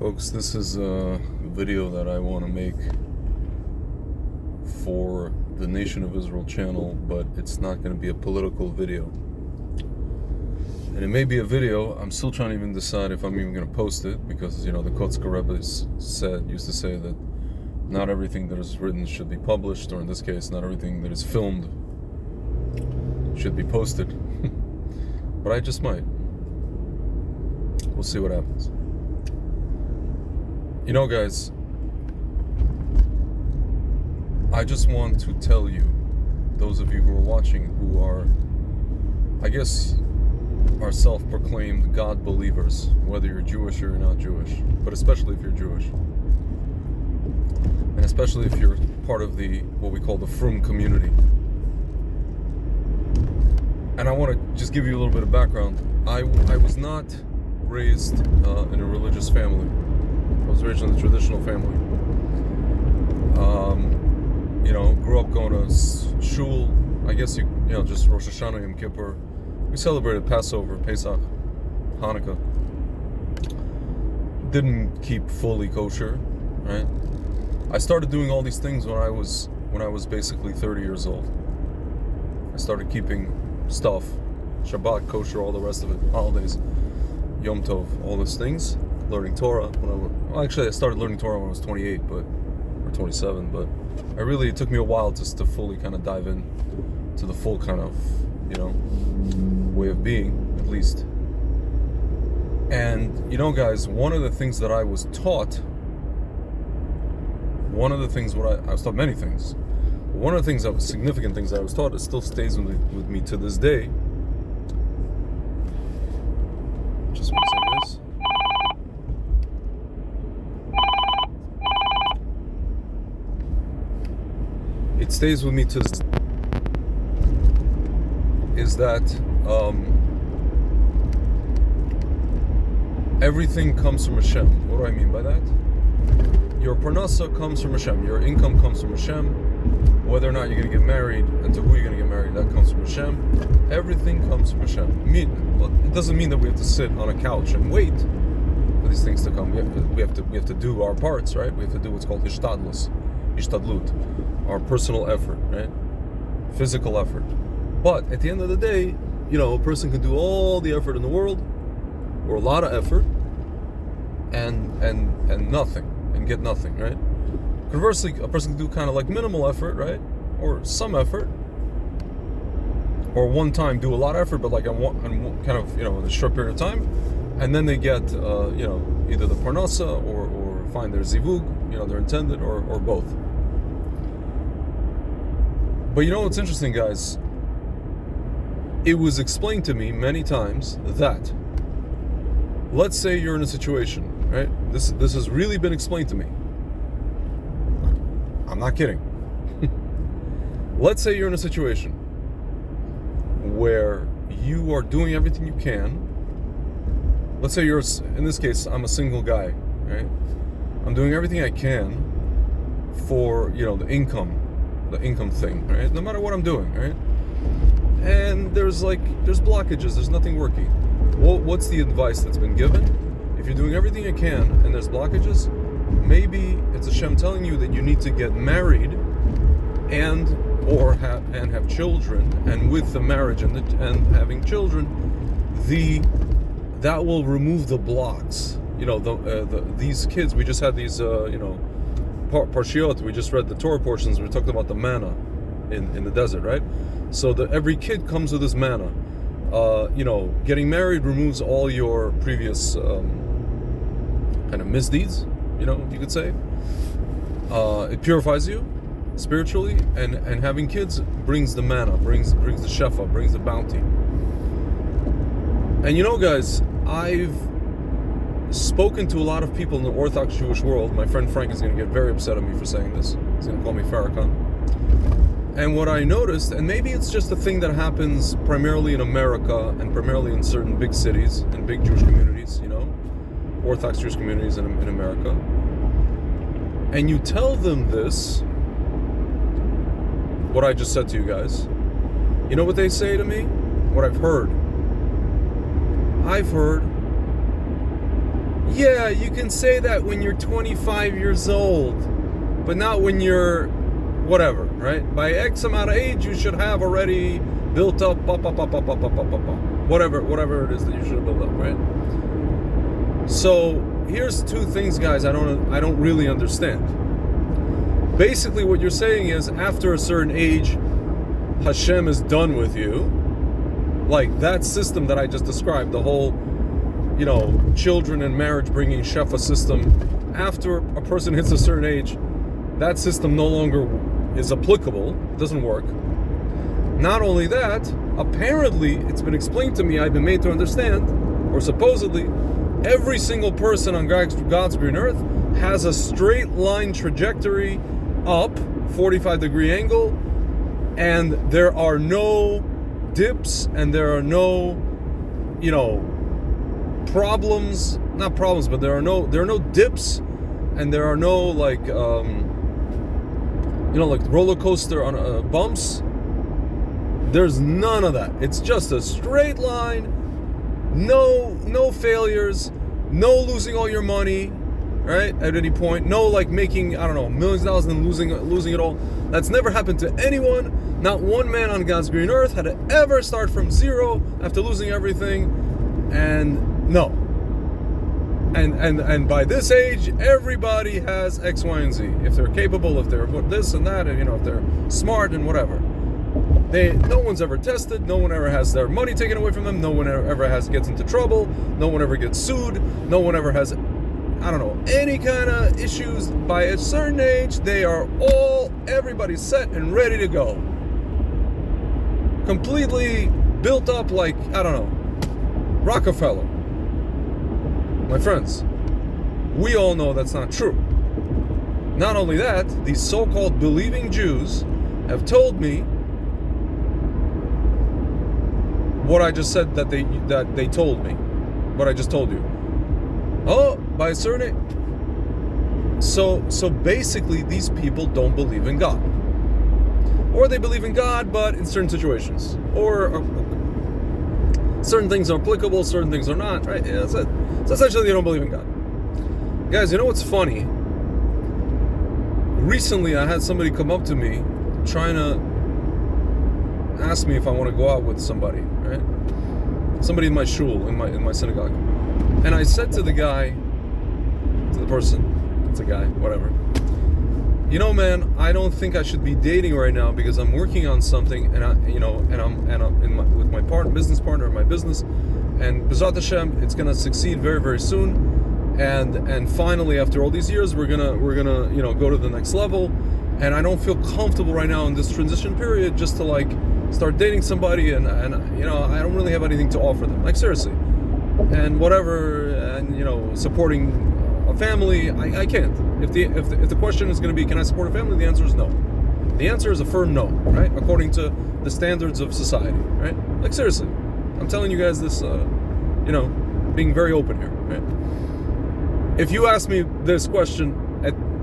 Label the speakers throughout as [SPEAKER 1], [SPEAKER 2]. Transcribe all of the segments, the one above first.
[SPEAKER 1] Folks, this is a video that I want to make for the Nation of Israel channel, but it's not going to be a political video. And it may be a video, I'm still trying to even decide if I'm even going to post it, because, the Kotzker Rebbe used to say that not everything that is written should be published, or in this case, not everything that is filmed should be posted. But I just might. We'll see what happens. Guys, I just want to tell you, those of you who are watching, who are, I guess, are self-proclaimed God believers, whether you're Jewish or you're not Jewish, but especially if you're Jewish, and especially if you're part of what we call the Frum community. And I want to just give you a little bit of background. I was not raised in a religious family. I was raised in a traditional family. Grew up going to shul. I guess just Rosh Hashanah, Yom Kippur. We celebrated Passover, Pesach, Hanukkah. Didn't keep fully kosher, right? I started doing all these things when I was basically 30 years old. I started keeping stuff, Shabbat, kosher, all the rest of it, holidays, Yom Tov, all those things. Learning Torah I started learning Torah when I was 28, or 27, but it took me a while just to fully kind of dive in to the full kind of, way of being, at least. And, guys, one of the things that I was taught, I was taught many things. One of the things significant things I was taught, it still stays with me to this day. Just one second, guys. It stays with me to this, is that everything comes from Hashem. What do I mean by that? Your parnasa comes from Hashem. Your income comes from Hashem. Whether or not you're going to get married and to who you're going to get married, that comes from Hashem. Everything comes from Hashem. It doesn't mean that we have to sit on a couch and wait for these things to come. We have to do our parts, right? We have to do what's called ishtadlut, our personal effort, right? Physical effort. But at the end of the day, a person can do all the effort in the world, or a lot of effort, and nothing, and get nothing, right? Conversely, a person can do kind of like minimal effort, right? Or some effort, or one time do a lot of effort, but like in a short period of time, and then they get either the parnasa or find their zivug, their intended, or both. But what's interesting, guys? It was explained to me many times that, let's say you're in a situation, right? This has really been explained to me. I'm not kidding. Let's say you're in a situation where you are doing everything you can. Let's say in this case, I'm a single guy, right? I'm doing everything I can for, the income thing, right? No matter what I'm doing, right? And there's blockages, there's nothing working. Well, what's the advice that's been given? If you're doing everything you can and there's blockages, maybe it's Hashem telling you that you need to get married and have children, and with the marriage and having children, that will remove the blocks. These kids, we just had these Parshiot, we just read the Torah portions, we talked about the manna in the desert, right? So every kid comes with this manna. Getting married removes all your previous kind of misdeeds, you could say. It purifies you spiritually, and having kids brings the manna, brings the shefa, brings the bounty. And guys, I've spoken to a lot of people in the Orthodox Jewish world. My friend Frank is going to get very upset at me for saying this. He's going to call me Farrakhan. And what I noticed, and maybe it's just a thing that happens primarily in America and primarily in certain big cities and big Jewish communities, Orthodox Jewish communities in America. And you tell them this, what I just said to you guys. You know what they say to me? What I've heard. Yeah, you can say that when you're 25 years old, but not when you're whatever, right? By X amount of age, you should have already built up, whatever it is that you should have built up, right? So here's two things, guys. I don't really understand. Basically, what you're saying is, after a certain age, Hashem is done with you. Like that system that I just described, the whole, children and marriage bringing shefa system. After a person hits a certain age, that system no longer is applicable. It doesn't work. Not only that, apparently, it's been explained to me, I've been made to understand, or supposedly, every single person on God's green earth has a straight line trajectory up, 45-degree angle, and there are no dips, and there are no, problems, not problems, but there are no dips, and there are no like roller coaster on bumps. There's none of that. It's just a straight line, no failures, no losing all your money, right? At any point, no like making, millions of dollars and losing it all. That's never happened to anyone. Not one man on God's green earth had to ever start from zero after losing everything. And no. And by this age, everybody has X, Y, and Z. If they're capable, if they're this and that, and if they're smart and whatever. No one's ever tested. No one ever has their money taken away from them. No one ever gets into trouble. No one ever gets sued. No one ever has, any kind of issues. By a certain age, everybody's set and ready to go. Completely built up like, Rockefeller. My friends, we all know that's not true. Not only that, these so-called believing Jews have told me what I just said that they told me. What I just told you. Oh, by a certain age. So basically, these people don't believe in God. Or they believe in God, but in certain situations. Or certain things are applicable, certain things are not, right? Yeah, that's it. So essentially, they don't believe in God. Guys, you know what's funny? Recently, I had somebody come up to me trying to ask me if I want to go out with somebody, right? Somebody in my shul, in my synagogue. And I said to the person, it's a guy, whatever. Man, I don't think I should be dating right now because I'm working on something, and I'm with my business partner in my business, and B'ezrat Hashem, it's gonna succeed very, very soon. And finally, after all these years, we're gonna go to the next level. And I don't feel comfortable right now in this transition period just to like start dating somebody, and I don't really have anything to offer them. Like seriously, and whatever, and supporting a family, I can't. If the question is going to be, can I support a family? The answer is no. The answer is a firm no, right? According to the standards of society, right? Like seriously, I'm telling you guys this, being very open here, right? If you ask me this question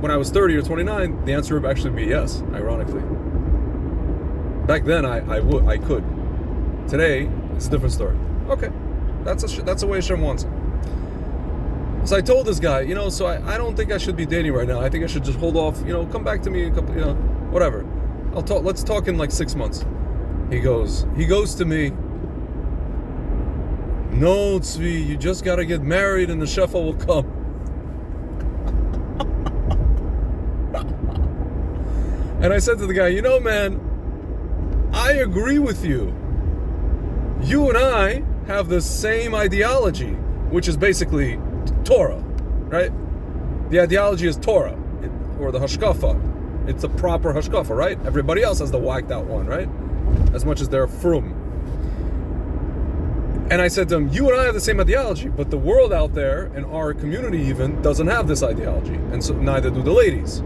[SPEAKER 1] when I was 30 or 29, the answer would actually be yes, ironically. Back then, I could. Today, it's a different story. Okay, that's the way Hashem wants it. So I told this guy, so I don't think I should be dating right now. I think I should just hold off, come back to me in a couple, whatever. Let's talk in like 6 months. He goes to me, no, Tzvi, you just got to get married and the shefa will come. And I said to the guy, man, I agree with you. You and I have the same ideology, which is basically Torah, right? The ideology is Torah, or the hashkafa. It's the proper hashkafa, right? Everybody else has the whacked out one, right? As much as they're frum. And I said to him, you and I have the same ideology, but the world out there, and our community even, doesn't have this ideology. And so neither do the ladies.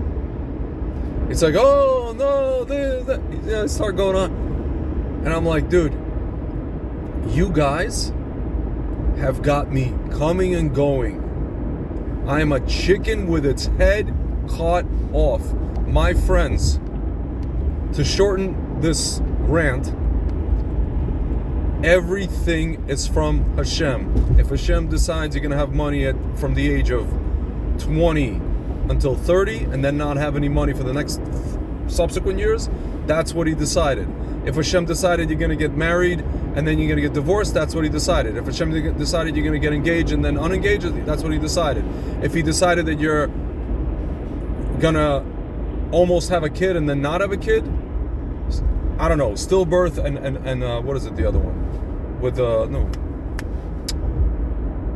[SPEAKER 1] It's like, oh, no, start going on. And I'm like, dude, you guys have got me coming and going. I am a chicken with its head cut off. My friends, to shorten this rant, Everything is from Hashem. If Hashem decides you're going to have money from the age of 20 until 30 and then not have any money for the next subsequent years, that's what he decided. If Hashem decided you're going to get married and then you're going to get divorced, that's what he decided. If Hashem decided you're going to get engaged and then unengaged, that's what he decided. If he decided that you're going to almost have a kid and then not have a kid, I don't know, stillbirth and what is it, the other one? With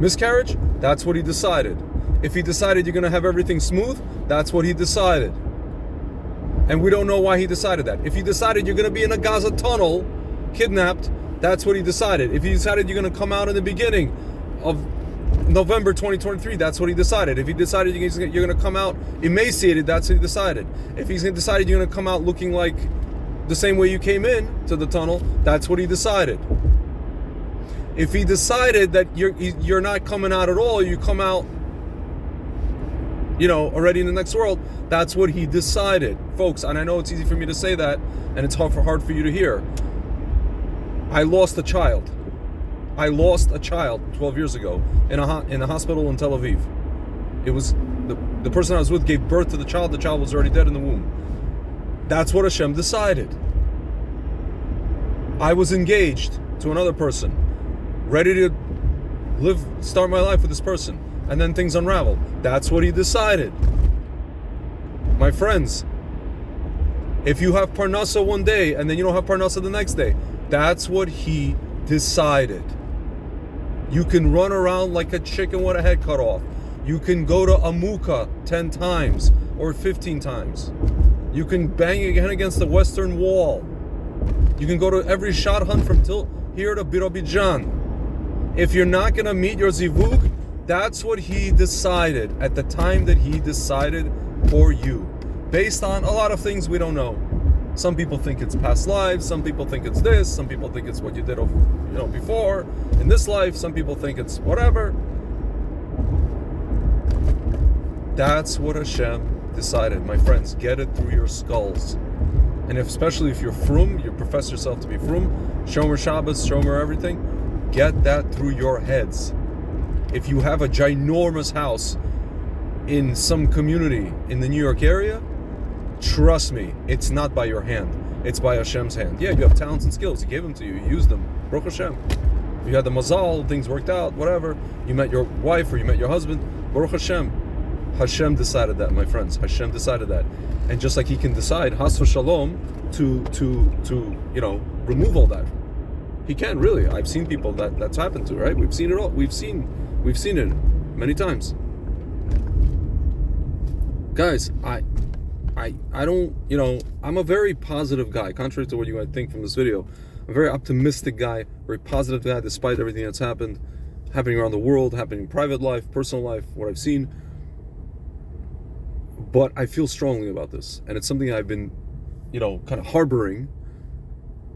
[SPEAKER 1] miscarriage, that's what he decided. If he decided you're going to have everything smooth, that's what he decided. And we don't know why he decided that. If he decided you're going to be in a Gaza tunnel, kidnapped, that's what he decided. If he decided you're going to come out in the beginning of November 2023, that's what he decided. If he decided you're going to come out emaciated, that's what he decided. If he's decided you're going to come out looking like the same way you came in to the tunnel, that's what he decided. If he decided that you're not coming out at all, you come out, already in the next world, that's what he decided. Folks, and I know it's easy for me to say that, and it's hard for you to hear. I lost a child. I lost a child 12 years ago in a hospital in Tel Aviv. It was the person I was with gave birth to the child. The child was already dead in the womb. That's what Hashem decided. I was engaged to another person, ready to start my life with this person, and then things unraveled. That's what he decided. My friends, if you have Parnasa one day and then you don't have Parnasa the next day, that's what he decided. You can run around like a chicken with a head cut off. You can go to Amuka 10 times or 15 times. You can bang again against the Western Wall. You can go to every shot hunt from here to Birobidzhan. If you're not going to meet your zivug, that's what he decided at the time that he decided for you. Based on a lot of things we don't know. Some people think it's past lives. Some people think it's this. Some people think it's what you did before in this life. Some people think it's whatever. That's what Hashem decided. My friends, get it through your skulls. And especially if you're frum, you profess yourself to be frum, Shomer Shabbos, Shomer everything, get that through your heads. If you have a ginormous house in some community in the New York area, trust me, it's not by your hand. It's by Hashem's hand. Yeah, you have talents and skills. He gave them to you. You used them. Baruch Hashem. You had the mazal, things worked out, whatever. You met your wife or you met your husband. Baruch Hashem. Hashem decided that, my friends. Hashem decided that. And just like he can decide, has v'shalom, to remove all that. He can, really. I've seen people that's happened to, right? We've seen it all. We've seen it many times. Guys, I don't, I'm a very positive guy, contrary to what you might think from this video. I'm a very optimistic guy, very positive guy, despite everything that's happening around the world, happening in private life, personal life, what I've seen. But I feel strongly about this, and it's something I've been, kind of harboring,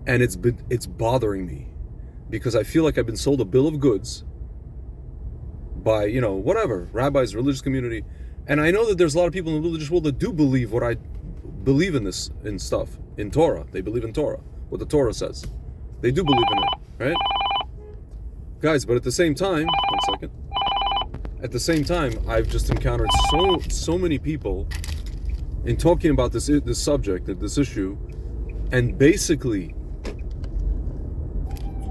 [SPEAKER 1] and it's bothering me, because I feel like I've been sold a bill of goods by, whatever, rabbis, religious community. And I know that there's a lot of people in the religious world that do believe what I believe in stuff, in Torah. They believe in Torah, what the Torah says. They do believe in it, right? Guys, but at the same time, one second. At the same time, I've just encountered so many people in talking about this subject, this issue, and basically,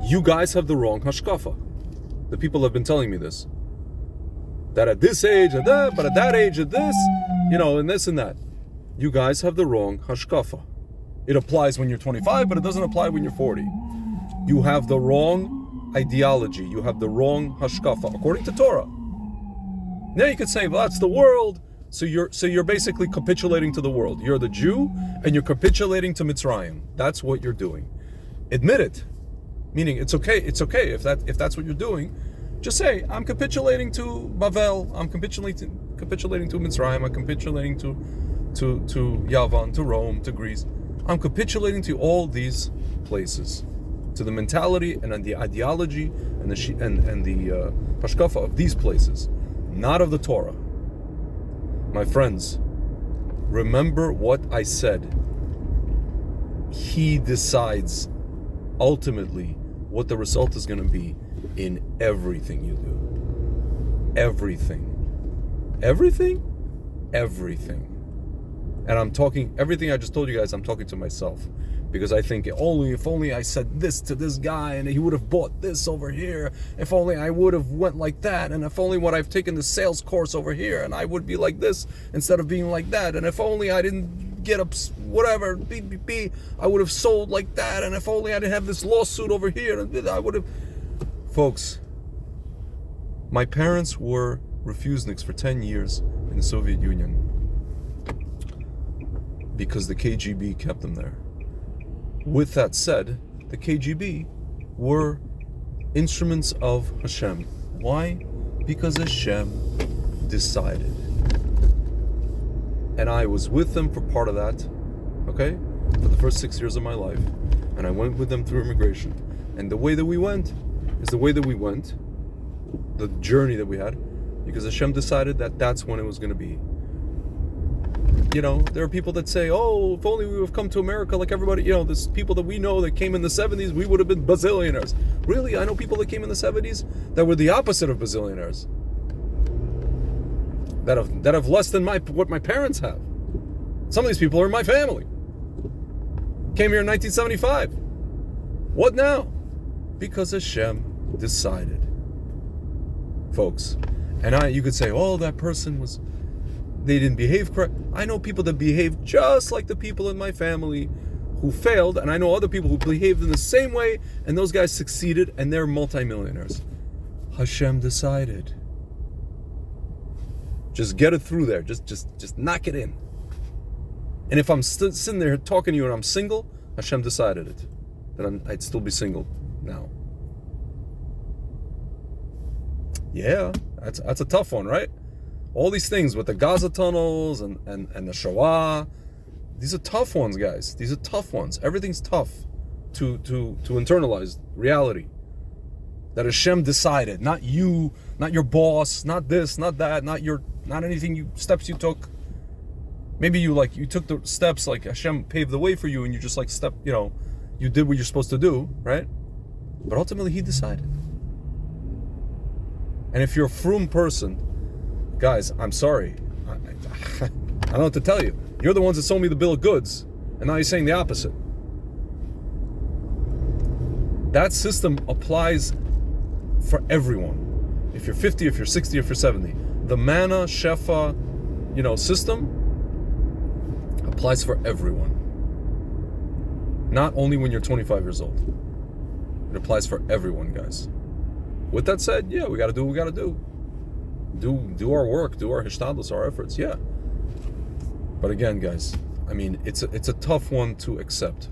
[SPEAKER 1] you guys have the wrong hashkafa. The people have been telling me this. That at this age, at that, but at that age, at this, and this and that. You guys have the wrong hashkafa. It applies when you're 25, but it doesn't apply when you're 40. You have the wrong ideology. You have the wrong hashkafa, according to Torah. Now you could say, well, that's the world. So you're basically capitulating to the world. You're the Jew, and you're capitulating to Mitzrayim. That's what you're doing. Admit it. Meaning, it's okay. It's okay if that's what you're doing. Just say, I'm capitulating to Bavel, I'm capitulating to Mitzrayim, I'm capitulating to Yavan, to Rome, to Greece. I'm capitulating to all these places, to the mentality and the ideology and the hashkafa of these places, not of the Torah. My friends, remember what I said. He decides ultimately what the result is going to be in everything you do. Everything. Everything? Everything. And I'm talking, everything I just told you guys, I'm talking to myself. Because I think, if only I said this to this guy and he would have bought this over here. If only I would have went like that. And if only I've taken the sales course over here and I would be like this instead of being like that. And if only I didn't get up, whatever, I would have sold like that. And if only I didn't have this lawsuit over here, I would have. Folks, my parents were refuseniks for 10 years in the Soviet Union because the KGB kept them there. With that said, the KGB were instruments of Hashem. Why? Because Hashem decided. And I was with them for part of that, okay? For the first 6 years of my life. And I went with them through immigration. And the way that we went is the way that we went, the journey that we had, because Hashem decided that that's when it was going to be. You know, there are people that say, oh, if only we would have come to America like everybody, you know, there's people that we know that came in the 70s, we would have been bazillionaires. Really? I know people that came in the 70s that were the opposite of bazillionaires. That have less than what my parents have. Some of these people are in my family. Came here in 1975. What now? Because Hashem decided. Folks. And you could say, oh, that person they didn't behave correct. I know people that behave just like the people in my family who failed, and I know other people who behaved in the same way, and those guys succeeded, and they're multimillionaires. Hashem decided. Just get it through there. Just knock it in. And if I'm sitting there talking to you and I'm single, Hashem decided it. That I'd still be single now. Yeah, that's a tough one, right? All these things with the Gaza tunnels and the Shoah, these are tough ones, guys. These are tough ones. Everything's tough to internalize reality. That Hashem decided, not you, not your boss, not this, not that, not anything steps you took. Maybe you took the steps, like Hashem paved the way for you, and you just you did what you're supposed to do, right? But ultimately, He decided. And if you're a frum person, guys, I'm sorry. I don't know what to tell you. You're the ones that sold me the bill of goods, and now you're saying the opposite. That system applies for everyone. If you're 50, if you're 60, if you're 70. The Manna, Shefa, system applies for everyone. Not only when you're 25 years old. It applies for everyone, guys. With that said, yeah, we got to do what we got to do. Do our work, do our hishtadlus, our efforts, yeah. But again, guys, I mean, it's a tough one to accept,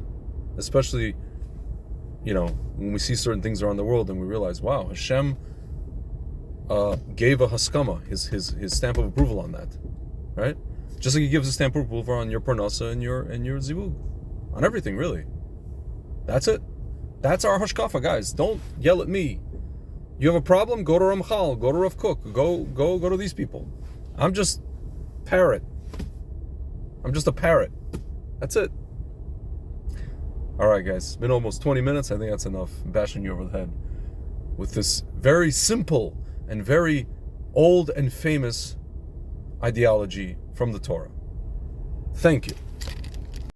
[SPEAKER 1] especially, when we see certain things around the world and we realize, wow, Hashem gave a haskama, his stamp of approval on that, right? Just like He gives a stamp of approval on your parnasa and your zivug, on everything, really. That's it. That's our hashkafa, guys. Don't yell at me. You have a problem? Go to Ramchal. Go to Rav Kook. Go to these people. I'm just parrot. I'm just a parrot. That's it. All right, guys. It's been almost 20 minutes. I think that's enough. I'm bashing you over the head with this very simple and very old and famous ideology from the Torah. Thank you.